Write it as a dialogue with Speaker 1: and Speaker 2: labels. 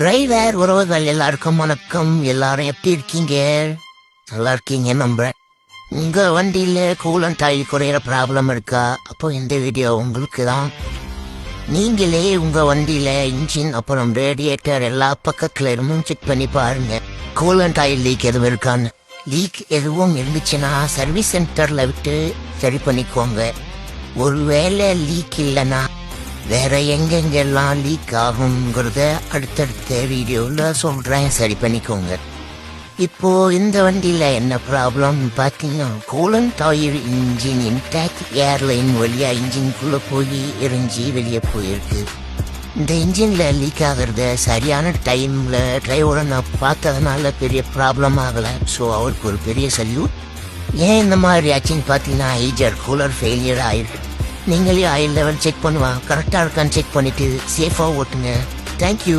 Speaker 1: Driver உறவுகள் எல்லாருக்கும் வணக்கம். எல்லாரும் எப்படி இருக்கீங்க? நல்லா இருக்கீங்க நம்புறேன். உங்க வண்டியில கூலண்ட் ஆயில் குறையிற ப்ராப்ளம் இருக்கா? அப்போ இந்த வீடியோ உங்களுக்கு தான். நீங்களே உங்க வண்டியில இன்ஜின் அப்புறம் ரேடியேட்டர் எல்லா பக்கத்துல இருந்தும் செக் பண்ணி பாருங்க. கூலண்ட் ஆயில் லீக் எதுவும் இருக்கான்னு. லீக் எதுவும் இருந்துச்சுன்னா சர்வீஸ் சென்டர்ல விட்டு சரி பண்ணிக்கோங்க. ஒருவேளை லீக் இல்லைன்னா வேற எங்கெங்கெல்லாம் லீக் ஆகுங்கிறத அடுத்தடுத்த வீடியோவில் சொல்கிறேன், சரி பண்ணிக்கோங்க. இப்போ இந்த வண்டியில் என்ன ப்ராப்ளம் பார்த்தீங்கன்னா, coolant oil engine intact airline வழியாக இன்ஜின்குள்ளே போய் எரிஞ்சு வெளியே போயிருக்கு. இந்த இன்ஜினில் லீக் ஆகிறத சரியான டைமில் டிரைவரை நான் பார்த்ததுனால பெரிய ப்ராப்ளம் ஆகலை. ஸோ அவருக்கு ஒரு பெரிய சல்யூட். ஏன் இந்த மாதிரி ஆச்சுன்னு பார்த்தீங்கன்னா, ஐஜர் கூலர் ஃபெயிலியர் ஆயிருக்கு. நீங்களே ஆயில் லெவல் செக் பண்ணுவாங்க, கரெக்டாக இருக்கான்னு செக் பண்ணிவிட்டு சேஃபாக ஓட்டுங்க. தேங்க்யூ.